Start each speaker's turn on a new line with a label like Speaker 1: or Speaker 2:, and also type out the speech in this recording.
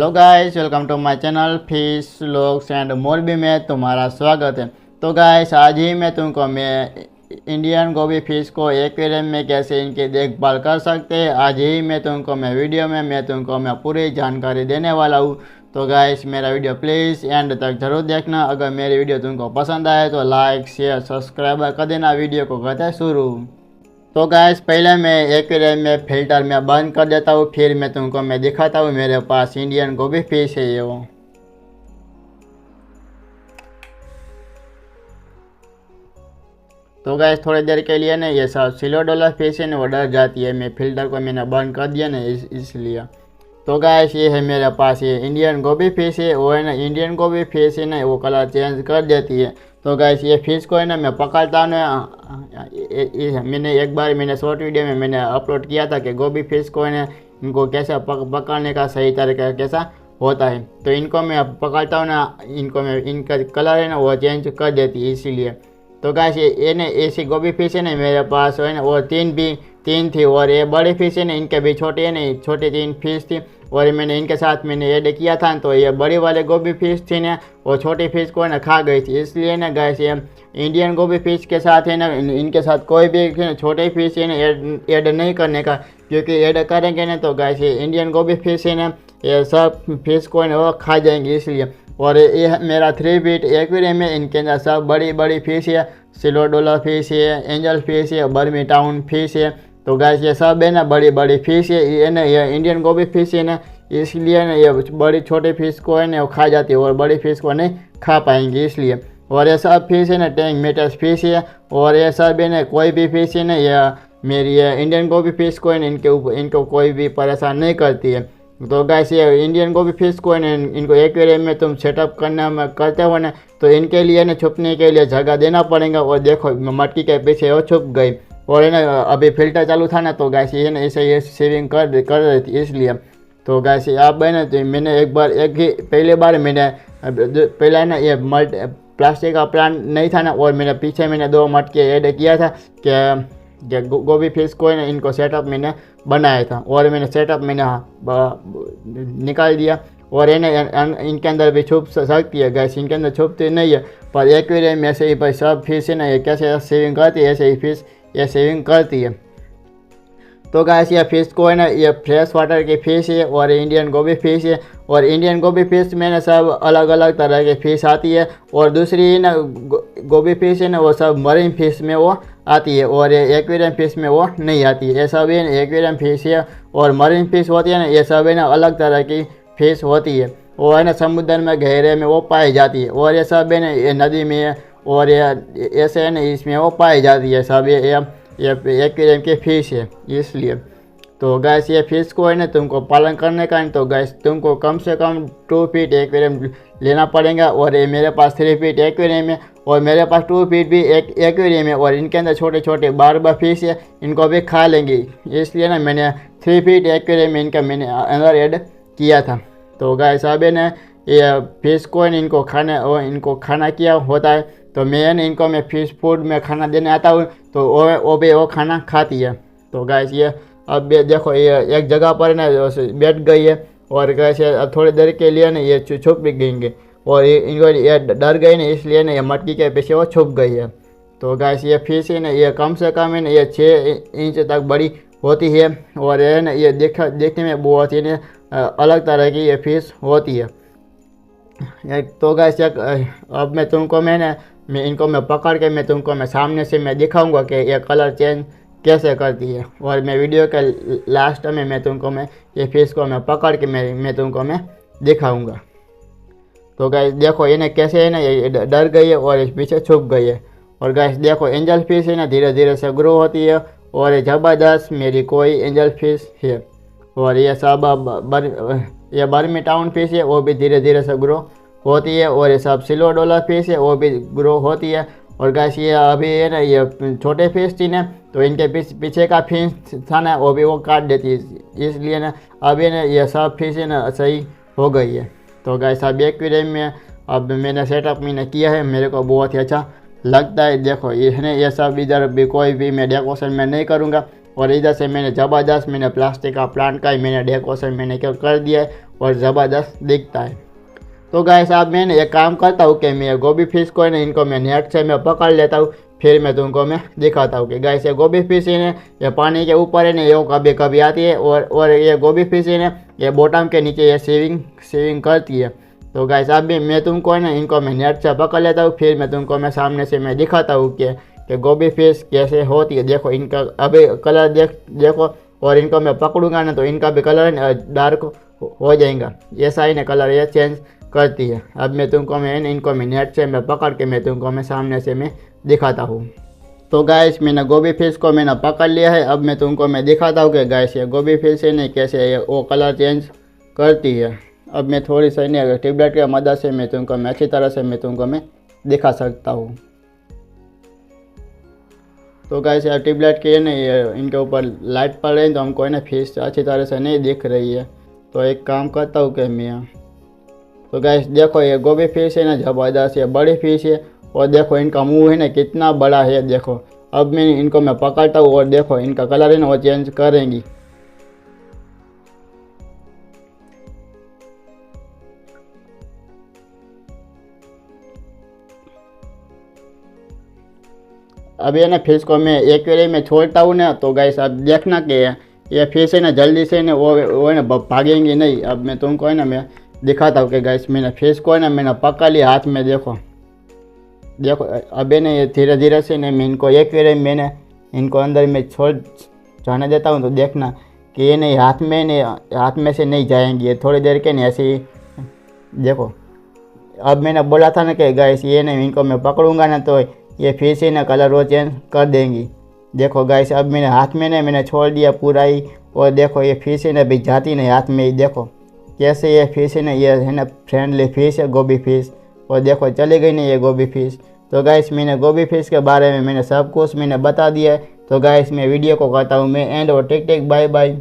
Speaker 1: Hello guys, welcome to my channel fish vlogs and Morbi में तुम्हारा स्वागत है। तो गाइस, आज ही मैं तुमको इंडियन गोबी फिश को एक्वेरियम में कैसे इनकी देखभाल कर सकते हैं, आज ही मैं तुमको वीडियो में मैं पूरी जानकारी देने वाला हूँ। तो गाइस, मेरा वीडियो प्लीज़ एंड तक ज़रूर देखना। अगर मेरी वीडियो तुमको पसंद आए तो लाइक शेयर सब्सक्राइब कर देना। वीडियो को करते हैं शुरू। तो गैस, पहले मैं एक्वेरियम में फिल्टर में बंद कर देता हूँ, फिर मैं तुमको दिखाता हूँ मेरे पास इंडियन गोबी फिश है ये वो। तो गैस, थोड़ी देर के लिए ना ये सब सिल्वर डॉलर फिश है ना वो डर जाती है। मैं फिल्टर को मैंने बंद कर दिया ना इसलिए। तो गैस, ये है मेरे पास ये इंडियन गोबी फिश है वो है ना। इंडियन गोबी फिश है ना वो कलर चेंज कर देती है। तो गैस, ये फिश को है ना मैं पकड़ता हूँ ना, मैंने एक बार शॉर्ट वीडियो में मैंने अपलोड किया था कि गोबी फिश को है ना इनको कैसे पकड़ने का सही तरीका कैसा होता है। तो इनको मैं पकड़ता हूँ ना, इनका कलर है ना वो चेंज कर देती है इसीलिए। तो गैस, ये ना ऐसी गोबी फिश है ना मेरे पास है ना वो तीन थी, और ये बड़ी फिश है ना इनके भी छोटी है ना छोटी 3 फिश थी, और मैंने इनके साथ ऐड किया था। तो ये बड़ी वाले गोबी फिश थी ना वो छोटी फिश को ना खा गई थी। इसलिए ना गैस, ये इंडियन गोबी फिश के साथ है ना इनके साथ कोई भी छोटे फिश है ना ऐड नहीं करने का, क्योंकि ऐड करेंगे ना तो गैस ये इंडियन गोबी फिश है ना ये सब फिश को ना वो खा जाएंगे इसलिए। और ये मेरा 3 फीट एक्वेरियम है, इनके अंदर सब बड़ी बड़ी फिश है। सिल्वर डॉलर फिश है, एंजल फिश है, बर्मी टाउन फिश है। तो गैस, ये सब है ना बड़ी बड़ी फिश है ये ना, ये इंडियन गोबी फिश है ना, इसलिए ना ये बड़ी छोटी फिश को है ना वो खा जाती है और बड़ी फिश को नहीं खा पाएंगी इसलिए। और ये सब फिश है ना टैंक मेटस फिश है, और ये सब है ना कोई भी फिश है ना ये मेरी इंडियन गोबी फिश को है ना इनको कोई भी परेशान नहीं करती है। तो गैस, ये इंडियन गोबी फिश को है ना इनको एक्वेरियम में तुम सेटअप करते हो ना, तो इनके लिए ना छुपने के लिए जगह देना पड़ेगा। और देखो मटकी के पीछे वो छुप गई, और है ना अभी फिल्टर चालू था ना तो गैस ये ना ऐसे सेविंग कर रही थी इसलिए। तो गैस, आप है ना तो मैंने पहले बार पहले ना ये प्लास्टिक का प्लांट नहीं था ना, और पीछे 2 मटके ऐड किया था कि गोबी फिश को है ना इनको सेटअप मैंने बनाया था, और सेटअप निकाल दिया। और है ना इनके अंदर भी छुप सकती है गैस, इनके अंदर छुपती नहीं है, पर एक्वेरियम में ऐसे ही भाई सब फिश है ना ये कैसे सेविंग करती है ऐसे ही फिश ये सेविंग करती है। तो गैस, ये फिश को है ना ये फ्रेश वाटर की फ़िश है और इंडियन गोबी फिश है। और इंडियन गोबी फिश में ना सब अलग अलग तरह के फ़िश आती है, और दूसरी ना गोबी फिश है ना वो सब मरीन फिश में वो आती है, और एक्वेरियम फिश में वो नहीं आती है। ये सब है ना एक्वेरियम फिश है, और मरीन फिश होती है ना ये सब है ना अलग तरह की फिश होती है। वो है ना समुद्र में गहरे में वो पाई जाती है, और ये सब है ना ये नदी में और ये ऐसे है ना इसमें वो पाई जाती है सब ये एक्वेरियम की फ़िश है इसलिए। तो गैस, ये फिश को है ना तुमको पालन करने का तो गैस तुमको कम से कम 2 फीट एक्वेरियम लेना पड़ेगा, और ये मेरे पास 3 फीट एक्वेरियम है, और मेरे पास 2 फीट भी एक एक्वेरियम है, और इनके अंदर छोटे छोटे बार फिश है, इनको भी खा लेंगी इसलिए ना मैंने 3 फीट एक्वेरियम इनका अंदर ऐड किया था। तो गैस, अब है ना ये फिश को इनको खाना किया होता है, तो इनको फिश फूड में खाना देने आता हूँ, तो वो खाना खाती है। तो गैस, ये अब देखो ये एक जगह पर ना बैठ गई है, और गैस अब थोड़ी देर के लिए ना ये छुप भी गएंगे, और इनको ये डर गई ना इसलिए ना ये मटकी के पीछे वो छुप गई है। तो गैस, ये फिश है ना ये कम से कम है ना ये 6 इंच तक बड़ी होती है, और ये ना ये देखने में बहुत ही अलग तरह की ये फिश होती है। तो गैस, अब इनको पकड़ के तुमको सामने से दिखाऊंगा कि ये कलर चेंज कैसे करती है, और वीडियो के लास्ट में तुमको ये फिश को पकड़ के मैं तुमको दिखाऊंगा। तो गैस, देखो ये ना कैसे है ना ये डर गई है और इस पीछे छुप गई है। और गैस, देखो एंजल फिश है ना धीरे धीरे से ग्रो होती है, और ये ज़बरदस्त मेरी कोई एंजल फिश है। और ये सब ये बर्मी टाउन फिश है वो भी धीरे धीरे से ग्रो होती है, और ये सब सिल्वर डॉलर फिश है वो भी ग्रो होती है। और गैस, ये अभी है ना ये छोटे फिश थी ना, तो इनके पीछे का फिश था ना वो काट देती है इसलिए ना अभी ना ये सब फिश है ना सही हो गई है। तो गैस, अब एक्वेरियम में अब मैंने सेटअप किया है, मेरे को बहुत ही अच्छा लगता है। देखो ये है ना ये सब इधर भी कोई भी मैं डेकोरेशन में नहीं करूँगा, और इधर से मैंने ज़बरदस्त मैंने प्लास्टिक का प्लांट का ही मैंने डेकोरेशन मैंने कर दिया है और ज़बरदस्त दिखता है। तो गाइस अब मैं एक काम करता हूँ कि मैं गोभी फिश को है ना इनको मैं नेट से मैं पकड़ लेता हूँ, फिर मैं तुमको मैं दिखाता हूँ कि गाइस ये गोभी फिश है ना ये पानी के ऊपर है ना ये कभी कभी आती है और ये गोभी फिश है ना ये बॉटम के नीचे ये स्विमिंग करती है। तो गाइस अब भी मैं तुमको है ना इनको मैं नेट से पकड़ लेता हूँ, फिर मैं तुमको मैं सामने से मैं दिखाता हूँ कि गोभी फिश कैसे होती है। देखो इनका अभी कलर देखो और इनको मैं पकड़ूंगा ना तो इनका भी कलर डार्क हो जाएगा, ऐसा ही ना कलर ये चेंज करती है। अब मैं तुमको मैं इनको मैं नेट से मैं पकड़ के मैं तुमको मैं सामने से मैं दिखाता हूँ। तो गाइस मैंने गोभी फिश को मैंने पकड़ लिया है, अब मैं तुमको मैं दिखाता हूँ कि गाइस ये गोभी फिश है नहीं कैसे वो कलर चेंज करती है। अब मैं थोड़ी सी नहीं ट्यूबलाइट की मदद से मैं तुमको मैं अच्छी तरह से मैं तुमको मैं दिखा सकता हूँ। तो गाइस यार ट्यूबलाइट की है ना इनके ऊपर लाइट पड़ रही है तो हमको है ना फिश अच्छी तरह से नहीं दिख रही है। तो एक काम करता हूँ कि मैं तो गाइस देखो ये गोभी फिश है ना ज़बरदस्त ये बड़ी फिश है और देखो इनका मुंह है ना कितना बड़ा है। देखो अब मैं इनको मैं पकड़ता हूँ और देखो इनका कलर है ना वो चेंज करेंगी। अब ये ना फिश को मैं एक्वेरियम में छोड़ता हूँ ना तो गाइस अब देखना कि ये फिश है ना जल्दी से ना वो है ना भागेंगी नहीं। अब मैं तुमको है ना मैं दिखाता हूँ कि गाइस मैंने फिश को है ना मैंने पकड़ लिया हाथ में। देखो अब है ना ये धीरे धीरे से ना मैं इनको एक्वेरियम मैंने इनको अंदर में छोड़ जाने देता हूँ। तो देखना कि ये नहीं हाथ में से नहीं जाएंगी, ये थोड़ी देर के नहीं ऐसे ही। देखो अब मैंने बोला था ना कि गाइस ये नहीं इनको मैं पकड़ूंगा ना तो ये फिर से ना कलर वो चेंज कर देंगी। देखो गाइस अब मैंने हाथ में ना मैंने छोड़ दिया पूरा ही और देखो ये फिर से ना भी जाती नहीं हाथ में ही। देखो कैसे ये फिश है ना ये है ना फ्रेंडली फिश है गोभी फिश और देखो चली गई नहीं ये गोभी फिश। तो गाइस मैंने गोभी फिश के बारे में मैंने सब कुछ मैंने बता दिया है। तो गाइस मैं वीडियो को करता हूँ मैं एंड और टेक बाय बाय।